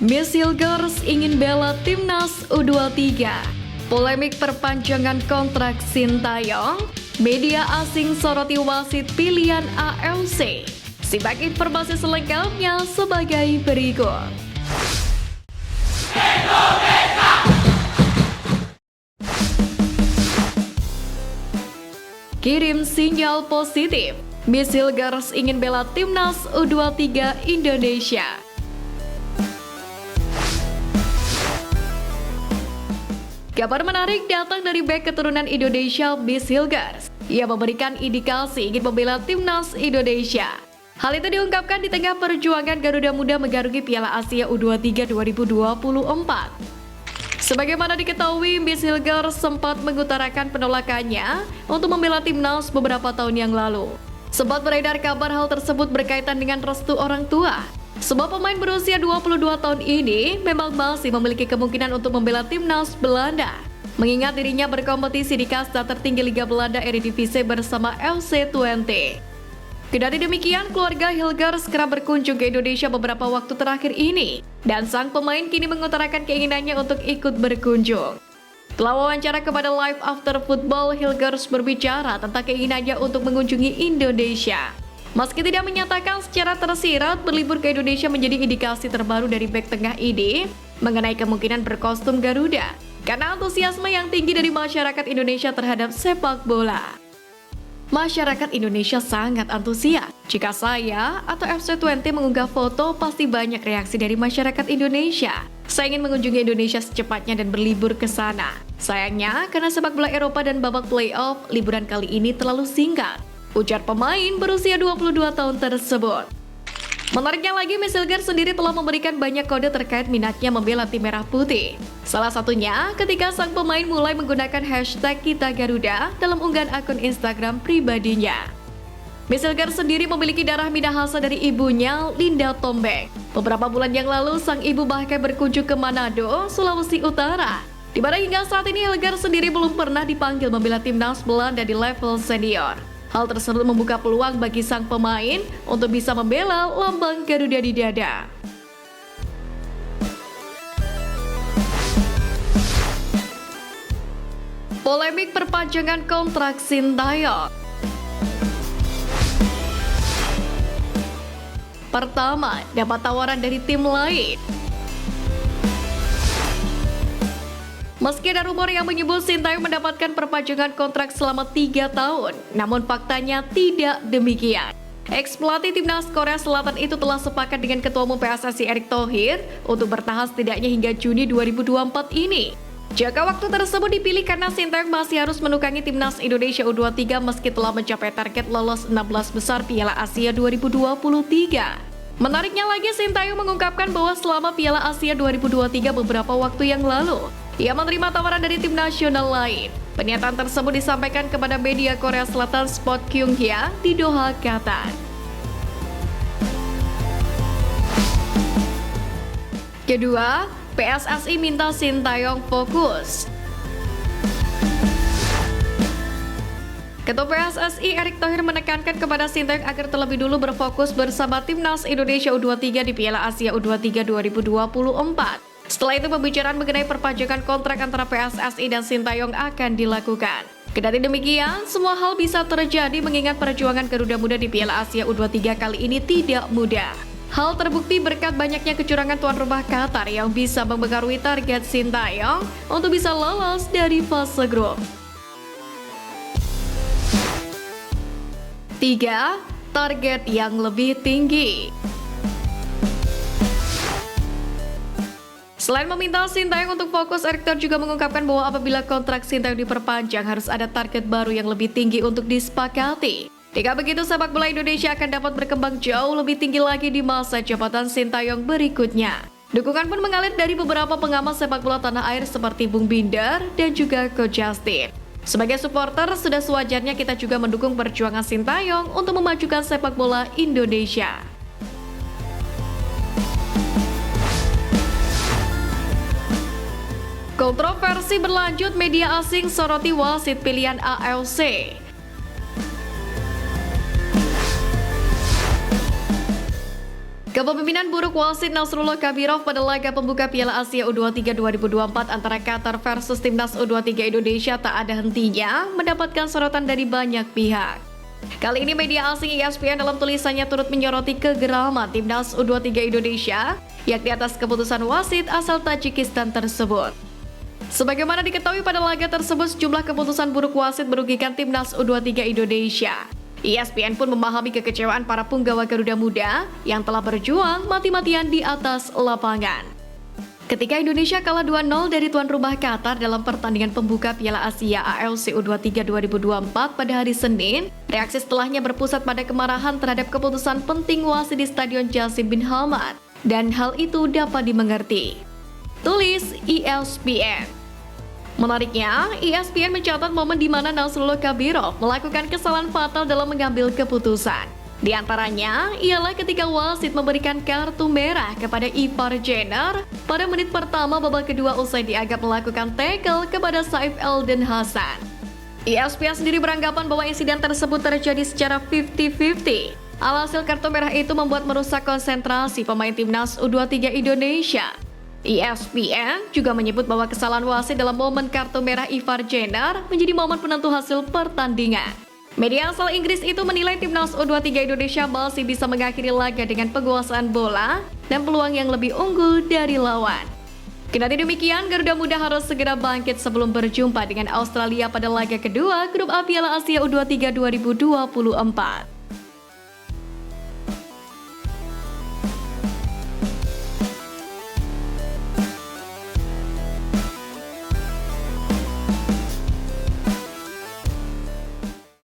Miss Hilgers ingin bela timnas U23. Polemik perpanjangan kontrak Sintayong. Media asing soroti wasit pilihan AFC. Simak informasi selengkapnya sebagai berikut. Kirim sinyal positif. Miss Hilgers ingin bela timnas U23 Indonesia. Kabar menarik datang dari bek keturunan Indonesia, Miss Hilgers. Ia memberikan indikasi ingin membela timnas Indonesia. Hal itu diungkapkan di tengah perjuangan Garuda Muda menggarungi Piala Asia U23 2024. Sebagaimana diketahui, Miss Hilgers sempat mengutarakan penolakannya untuk membela timnas beberapa tahun yang lalu. Sempat beredar kabar hal tersebut berkaitan dengan restu orang tua. Sebab pemain berusia 22 tahun ini memang masih memiliki kemungkinan untuk membela timnas Belanda. Mengingat dirinya berkompetisi di kasta tertinggi Liga Belanda Eredivisie bersama FC Twente. Kendati demikian, keluarga Hilgers kerap berkunjung ke Indonesia beberapa waktu terakhir ini. Dan sang pemain kini mengutarakan keinginannya untuk ikut berkunjung. Setelah wawancara kepada Live After Football, Hilgers berbicara tentang keinginannya untuk mengunjungi Indonesia. Meski tidak menyatakan secara tersirat, berlibur ke Indonesia menjadi indikasi terbaru dari bek tengah ini mengenai kemungkinan berkostum Garuda karena antusiasme yang tinggi dari masyarakat Indonesia terhadap sepak bola. Masyarakat Indonesia sangat antusias. Jika saya atau FC Twente mengunggah foto, pasti banyak reaksi dari masyarakat Indonesia. Saya ingin mengunjungi Indonesia secepatnya dan berlibur ke sana. Sayangnya, karena sepak bola Eropa dan babak playoff, liburan kali ini terlalu singkat. Ujar pemain berusia 22 tahun tersebut. Menariknya lagi, Miss Hilgers sendiri telah memberikan banyak kode terkait minatnya membela tim merah putih. Salah satunya ketika sang pemain mulai menggunakan hashtag Kita Garuda dalam unggahan akun Instagram pribadinya. Miss Hilgers sendiri memiliki darah Minahasa dari ibunya, Linda Tombek. Beberapa bulan yang lalu, sang ibu bahkan berkunjung ke Manado, Sulawesi Utara. Di mana hingga saat ini Hilgers sendiri belum pernah dipanggil membela timnas Belanda di level senior. Hal tersebut membuka peluang bagi sang pemain untuk bisa membela lambang Garuda di dada. Polemik perpanjangan kontrak Sintayong. Pertama, dapat tawaran dari tim lain. Meski ada rumor yang menyebut Sintayong mendapatkan perpanjangan kontrak selama 3 tahun, namun faktanya tidak demikian. Ex-pelatih timnas Korea Selatan itu telah sepakat dengan Ketua Umum PSSI Erick Thohir untuk bertahan setidaknya hingga Juni 2024 ini. Jangka waktu tersebut dipilih karena Sintayong masih harus menukangi timnas Indonesia U23 meski telah mencapai target lolos 16 besar Piala Asia 2023. Menariknya lagi, Sintayong mengungkapkan bahwa selama Piala Asia 2023 beberapa waktu yang lalu, ia menerima tawaran dari tim nasional lain. Pernyataan tersebut disampaikan kepada media Korea Selatan Sport Kyunghya di Doha, Qatar. Kedua, PSSI minta Sintayong fokus. Ketua PSSI Erick Thohir menekankan kepada Sintayong agar terlebih dulu berfokus bersama timnas Indonesia U23 di Piala Asia U23 2024. Setelah itu pembicaraan mengenai perpanjangan kontrak antara PSSI dan Sintayong akan dilakukan. Kendati demikian, semua hal bisa terjadi mengingat perjuangan Garuda Muda di Piala Asia U23 kali ini tidak mudah. Hal terbukti berkat banyaknya kecurangan tuan rumah Qatar yang bisa mempengaruhi target Sintayong untuk bisa lolos dari fase grup. 3. Target yang lebih tinggi. Selain meminta Sintayong untuk fokus, Erick Thohir juga mengungkapkan bahwa apabila kontrak Sintayong diperpanjang harus ada target baru yang lebih tinggi untuk disepakati. Jika begitu, sepak bola Indonesia akan dapat berkembang jauh lebih tinggi lagi di masa jabatan Sintayong berikutnya. Dukungan pun mengalir dari beberapa pengamat sepak bola tanah air seperti Bung Binder dan juga Coach Justin. Sebagai supporter, sudah sewajarnya kita juga mendukung perjuangan Sintayong untuk memajukan sepak bola Indonesia. Kontroversi berlanjut, media asing soroti wasit pilihan AFC. Kepemimpinan buruk wasit Nasrullah Kabirov pada laga pembuka Piala Asia U23 2024 antara Qatar versus Timnas U23 Indonesia tak ada hentinya mendapatkan sorotan dari banyak pihak. Kali ini media asing ESPN dalam tulisannya turut menyoroti kegeraman Timnas U23 Indonesia yakni atas keputusan wasit asal Tajikistan tersebut. Sebagaimana diketahui pada laga tersebut sejumlah keputusan buruk wasit merugikan Timnas U23 Indonesia. ESPN pun memahami kekecewaan para punggawa Garuda Muda yang telah berjuang mati-matian di atas lapangan. Ketika Indonesia kalah 2-0 dari tuan rumah Qatar dalam pertandingan pembuka Piala Asia AFC U23 2024 pada hari Senin, reaksi setelahnya berpusat pada kemarahan terhadap keputusan penting wasit di Stadion Jassim bin Hamad. Dan hal itu dapat dimengerti. Tulis ESPN. Menariknya, ESPN mencatat momen di mana Nasrullah Kabirov melakukan kesalahan fatal dalam mengambil keputusan. Di antaranya, ialah ketika wasit memberikan kartu merah kepada Ivar Jenner pada menit pertama babak kedua usai dianggap melakukan tackle kepada Saif Eldin Hasan. ESPN sendiri beranggapan bahwa insiden tersebut terjadi secara 50-50. Alhasil kartu merah itu membuat merusak konsentrasi pemain Timnas U23 Indonesia. ESPN juga menyebut bahwa kesalahan wasit dalam momen kartu merah Ivar Jenner menjadi momen penentu hasil pertandingan. Media asal Inggris itu menilai Timnas U23 Indonesia masih bisa mengakhiri laga dengan penguasaan bola dan peluang yang lebih unggul dari lawan. Kendati demikian, Garuda Muda harus segera bangkit sebelum berjumpa dengan Australia pada laga kedua Grup A Piala Asia U23 2024.